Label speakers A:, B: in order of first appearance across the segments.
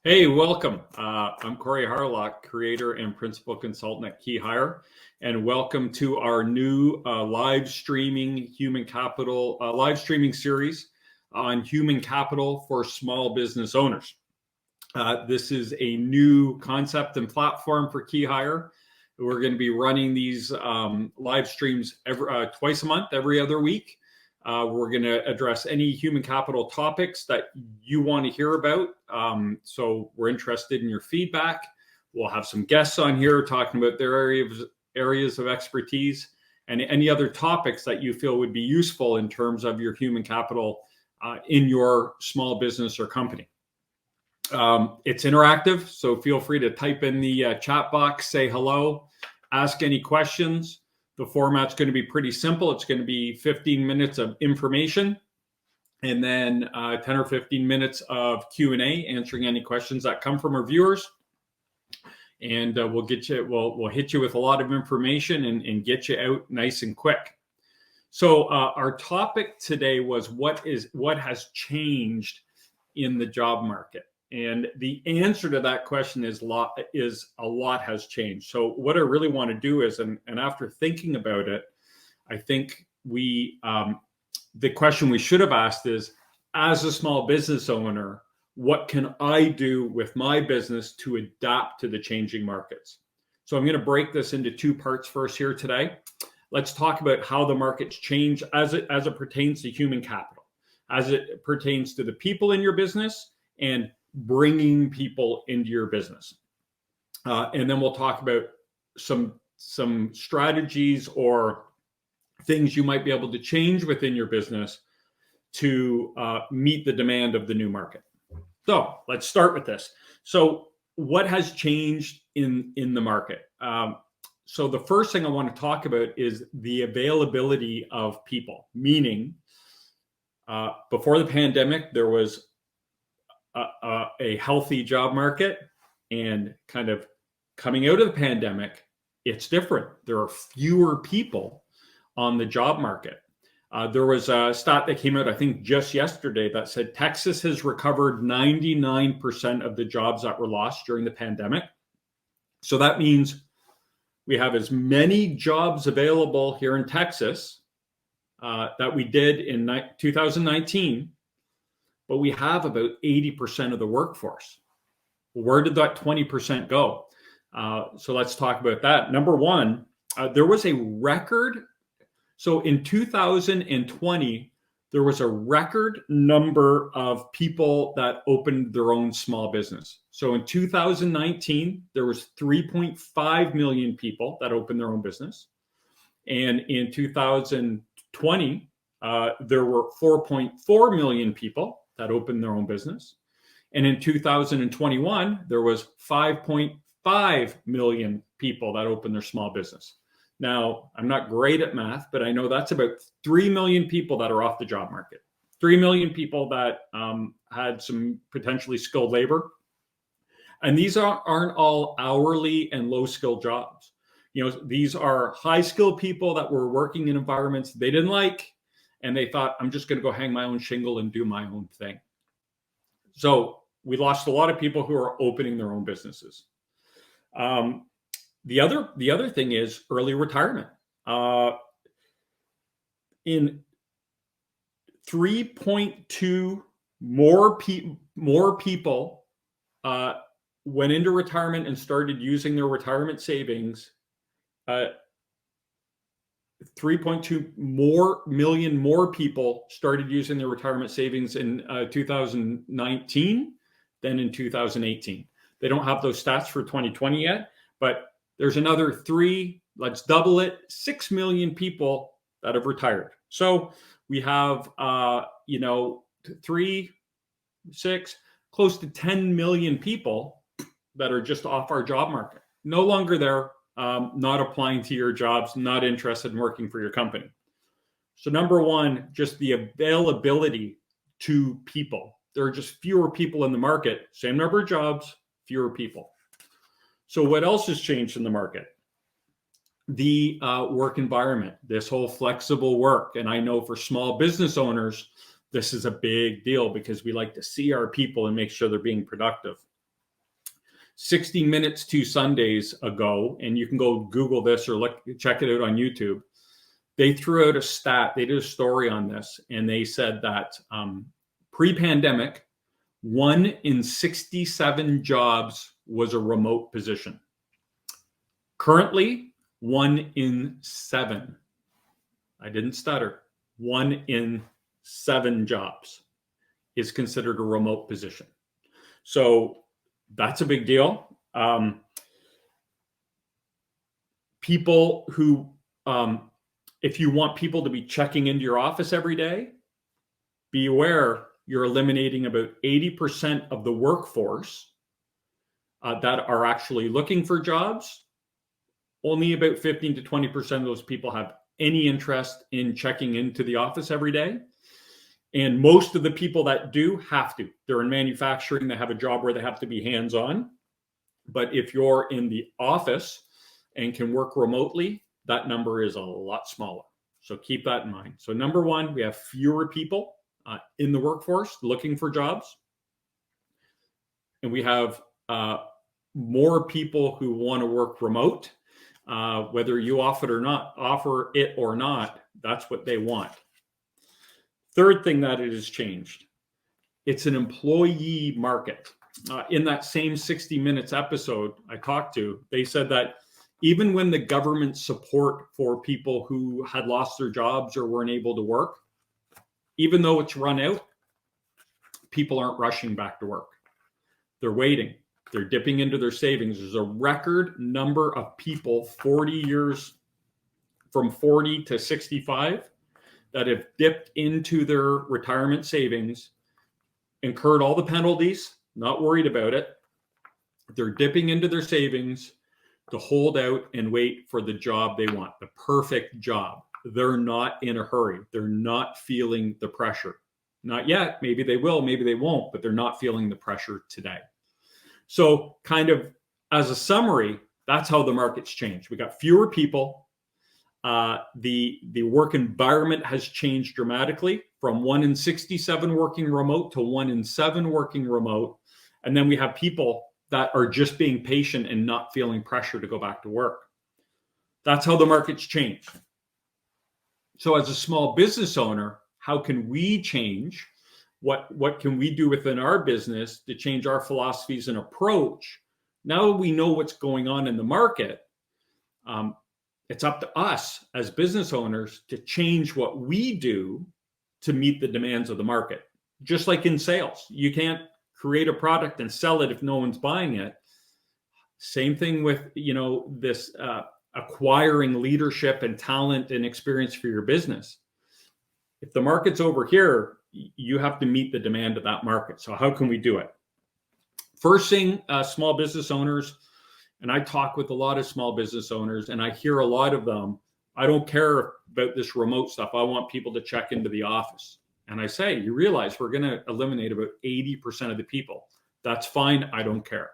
A: Hey, welcome. I'm Corey Harlock, creator and principal consultant at Key Hire, and welcome to our new live streaming series on human capital for small business owners. This is a new concept and platform for Key Hire. We're going to be running these live streams twice a month, every other week. We're going to address any human capital topics that you want to hear about. So we're interested in your feedback. We'll have some guests on here talking about their areas of expertise and any other topics that you feel would be useful in terms of your human capital in your small business or company. It's interactive, so feel free to type in the chat box, say hello, ask any questions. The format's going to be pretty simple. It's going to be 15 minutes of information and then 10 or 15 minutes of Q&A, answering any questions that come from our viewers. And we'll hit you with a lot of information and get you out nice and quick. So our topic today was what has changed in the job market. And the answer to that question is a lot has changed. So what I really want to do is, and after thinking about it, I think the question we should have asked is, as a small business owner, what can I do with my business to adapt to the changing markets? So I'm going to break this into two parts first here today. Let's talk about how the markets change as it pertains to human capital, as it pertains to the people in your business and bringing people into your business. And then we'll talk about some strategies or things you might be able to change within your business to meet the demand of the new market. So let's start with this. So what has changed in the market? So the first thing I want to talk about is the availability of people, meaning before the pandemic, there was a healthy job market, and kind of coming out of the pandemic, it's different. There are fewer people on the job market. There was a stat that came out, I think, just yesterday that said Texas has recovered 99% of the jobs that were lost during the pandemic. So that means we have as many jobs available here in Texas that we did in 2019. But we have about 80% of the workforce. Where did that 20% go? So let's talk about that. Number one, there was a record. So in 2020, there was a record number of people that opened their own small business. So in 2019, there was 3.5 million people that opened their own business. And in 2020, there were 4.4 million people that opened their own business. And in 2021, there was 5.5 million people that opened their small business. Now, I'm not great at math, but I know that's about 3 million people that are off the job market. 3 million people that had some potentially skilled labor. And these aren't all hourly and low skilled jobs. These are high skilled people that were working in environments they didn't like. And they thought, I'm just going to go hang my own shingle and do my own thing. So we lost a lot of people who are opening their own businesses. The other thing is early retirement. In 3.2 more people went into retirement and started using their retirement savings. 3.2 million more people started using their retirement savings in 2019 than in 2018. They don't have those stats for 2020 yet, but there's another let's double it, 6 million people that have retired. So we have, 6, close to 10 million people that are just off our job market, no longer there. Not applying to your jobs, not interested in working for your company. So number one, just the availability to people. There are just fewer people in the market, same number of jobs, fewer people. So what else has changed in the market? The work environment, this whole flexible work. And I know for small business owners, this is a big deal because we like to see our people and make sure they're being productive. 60 Minutes 2 Sundays ago, and you can go Google this or check it out on YouTube. They threw out a stat. They did a story on this, and they said that pre-pandemic, 1 in 67 jobs was a remote position. Currently, 1 in 7. I didn't stutter. 1 in 7 jobs is considered a remote position. So that's a big deal. People who, if you want people to be checking into your office every day, be aware you're eliminating about 80% of the workforce that are actually looking for jobs. Only about 15 to 20% of those people have any interest in checking into the office every day. And most of the people that do have to. They're in manufacturing, they have a job where they have to be hands-on. But if you're in the office and can work remotely, that number is a lot smaller. So keep that in mind. So number one, we have fewer people in the workforce looking for jobs. And we have more people who want to work remote. Whether you offer it or not, that's what they want. Third thing that it has changed, it's an employee market. In that same 60 Minutes episode I talked to, they said that even when the government support for people who had lost their jobs or weren't able to work, even though it's run out, people aren't rushing back to work. They're waiting. They're dipping into their savings. There's a record number of people 40 years from 40 to 65 that have dipped into their retirement savings, incurred all the penalties, not worried about it. They're dipping into their savings to hold out and wait for the job they want, the perfect job. They're not in a hurry. They're not feeling the pressure. Not yet. Maybe they will, maybe they won't, but they're not feeling the pressure today. So kind of as a summary, that's how the market's changed. We got fewer people. The work environment has changed dramatically from 1 in 67 working remote to 1 in 7 working remote. And then we have people that are just being patient and not feeling pressure to go back to work. That's how the market's changed. So as a small business owner, how can we change? What can we do within our business to change our philosophies and approach? Now that we know what's going on in the market, it's up to us as business owners to change what we do to meet the demands of the market. Just like in sales, you can't create a product and sell it if no one's buying it. Same thing with, this acquiring leadership and talent and experience for your business. If the market's over here, you have to meet the demand of that market. So how can we do it? First thing, small business owners, and I talk with a lot of small business owners, and I hear a lot of them, I don't care about this remote stuff. I want people to check into the office. And I say, you realize we're going to eliminate about 80% of the people. That's fine. I don't care.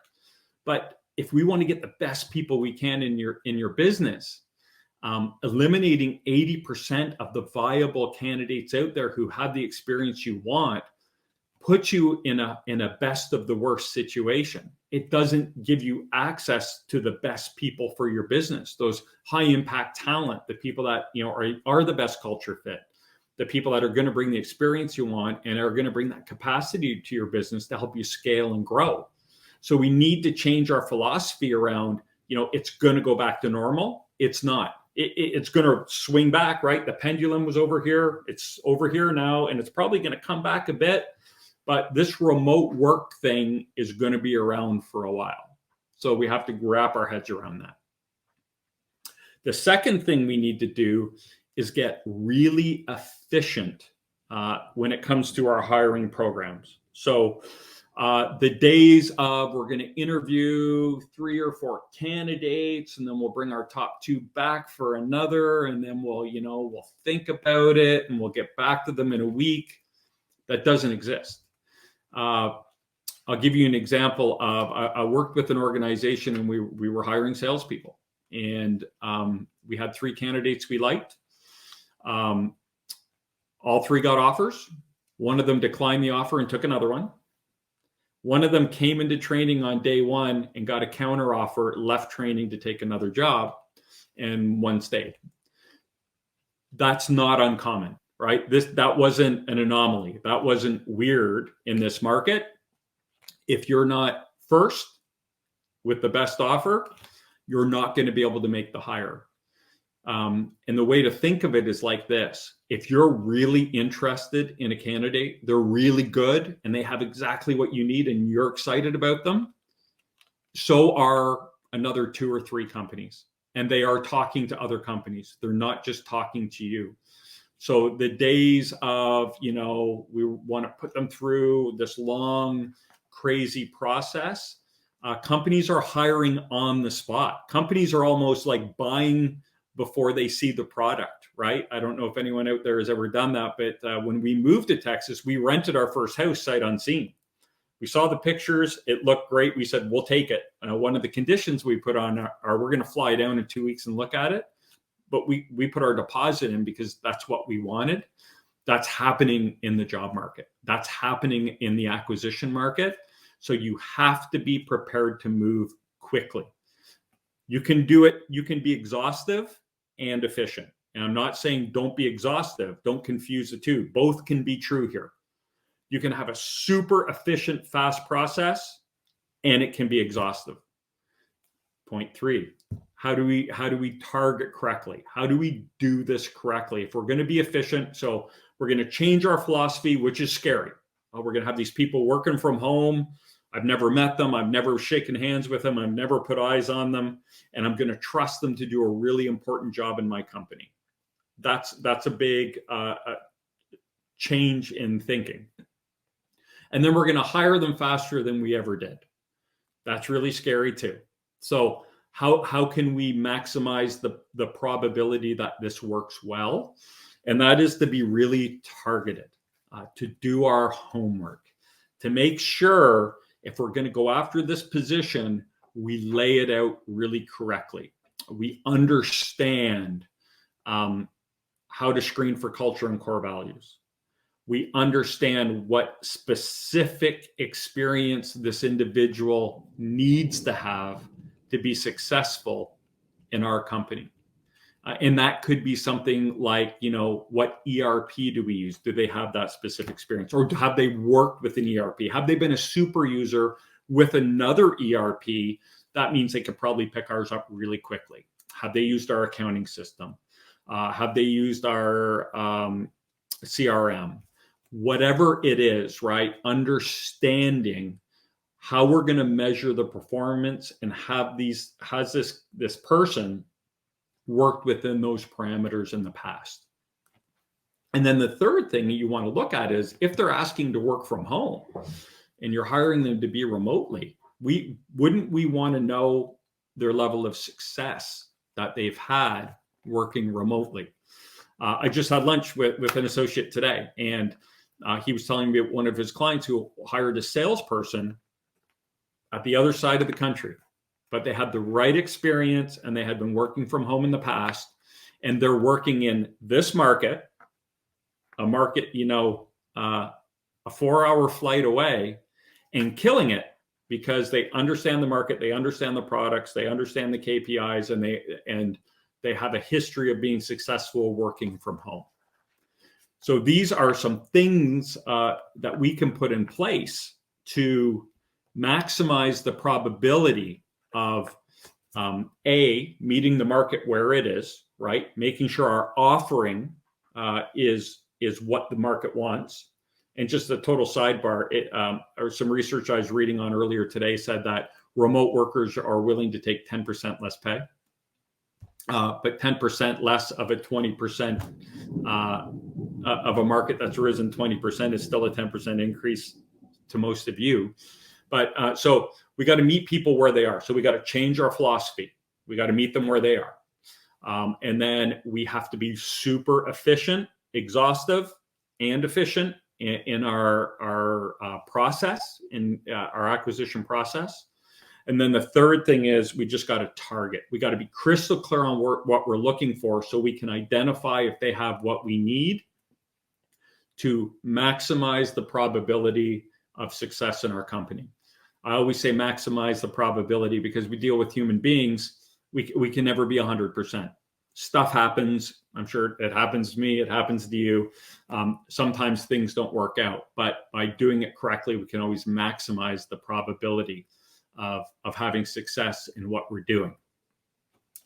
A: But if we want to get the best people we can in your business, eliminating 80% of the viable candidates out there who have the experience you want puts you in a best of the worst situation. It doesn't give you access to the best people for your business, those high impact talent, the people that are the best culture fit, the people that are going to bring the experience you want and are going to bring that capacity to your business to help you scale and grow. So we need to change our philosophy around, it's going to go back to normal. It's not. It's going to swing back, right? The pendulum was over here. It's over here now, and it's probably going to come back a bit. But this remote work thing is going to be around for a while. So we have to wrap our heads around that. The second thing we need to do is get really efficient when it comes to our hiring programs. So the days of we're going to interview 3 or 4 candidates, and then we'll bring our top 2 back for another, and then we'll think about it, and we'll get back to them in a week. That doesn't exist. I'll give you an example of I worked with an organization, and we were hiring salespeople, and we had 3 candidates we liked. All 3 got offers. One of them declined the offer and took another one. One of them came into training on day one and got a counter offer, left training to take another job, and one stayed. That's not uncommon, right? That wasn't an anomaly. That wasn't weird in this market. If you're not first with the best offer, you're not going to be able to make the hire. And the way to think of it is like this. If you're really interested in a candidate, they're really good and they have exactly what you need and you're excited about them, so are another 2 or 3 companies. And they are talking to other companies. They're not just talking to you. So the days of, we want to put them through this long, crazy process, companies are hiring on the spot. Companies are almost like buying before they see the product, right? I don't know if anyone out there has ever done that, but when we moved to Texas, we rented our first house sight unseen. We saw the pictures. It looked great. We said, we'll take it. One of the conditions we put on are we're going to fly down in 2 weeks and look at it. But we put our deposit in because that's what we wanted. That's happening in the job market. That's happening in the acquisition market. So you have to be prepared to move quickly. You can do it. You can be exhaustive and efficient. And I'm not saying don't be exhaustive. Don't confuse the two. Both can be true here. You can have a super efficient, fast process, and it can be exhaustive. Point 3, how do we target correctly? How do we do this correctly? If we're going to be efficient, so we're going to change our philosophy, which is scary. We're going to have these people working from home. I've never met them. I've never shaken hands with them. I've never put eyes on them. And I'm going to trust them to do a really important job in my company. That's a big change in thinking. And then we're going to hire them faster than we ever did. That's really scary too. So how can we maximize the probability that this works well? And that is to be really targeted, to do our homework, to make sure if we're going to go after this position, we lay it out really correctly. We understand how to screen for culture and core values. We understand what specific experience this individual needs to have to be successful in our company. And that could be something like, what ERP do we use? Do they have that specific experience? Or have they worked with an ERP? Have they been a super user with another ERP? That means they could probably pick ours up really quickly. Have they used our accounting system? Have they used our CRM? Whatever it is, right? Understanding how we're going to measure the performance and has this person worked within those parameters in the past. And then the third thing that you want to look at is if they're asking to work from home and you're hiring them to be remotely, wouldn't we want to know their level of success that they've had working remotely? I just had lunch with an associate today, and he was telling me one of his clients who hired a salesperson at the other side of the country, but they had the right experience and they had been working from home in the past, and they're working in this market, a market, a 4-hour flight away, and killing it because they understand the market, they understand the products, they understand the KPIs, and they have a history of being successful working from home. So these are some things that we can put in place to maximize the probability of meeting the market where it is, right? Making sure our offering is what the market wants. And just a total sidebar, or some research I was reading on earlier today said that remote workers are willing to take 10% less pay, but 10% less of a 20% of a market that's risen 20% is still a 10% increase to most of you. But so we got to meet people where they are. So we got to change our philosophy. We got to meet them where they are. And then we have to be super efficient, exhaustive, and efficient in our process, in our acquisition process. And then the third thing is we just got to target. We got to be crystal clear on what we're looking for so we can identify if they have what we need to maximize the probability of success in our company. I always say maximize the probability, because we deal with human beings. We can never be 100%. Stuff happens. I'm sure it happens to me. It happens to you. Sometimes things don't work out, but by doing it correctly, we can always maximize the probability of having success in what we're doing.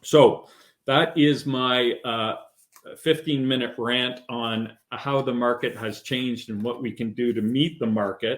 A: So that is my 15-minute rant on how the market has changed and what we can do to meet the market.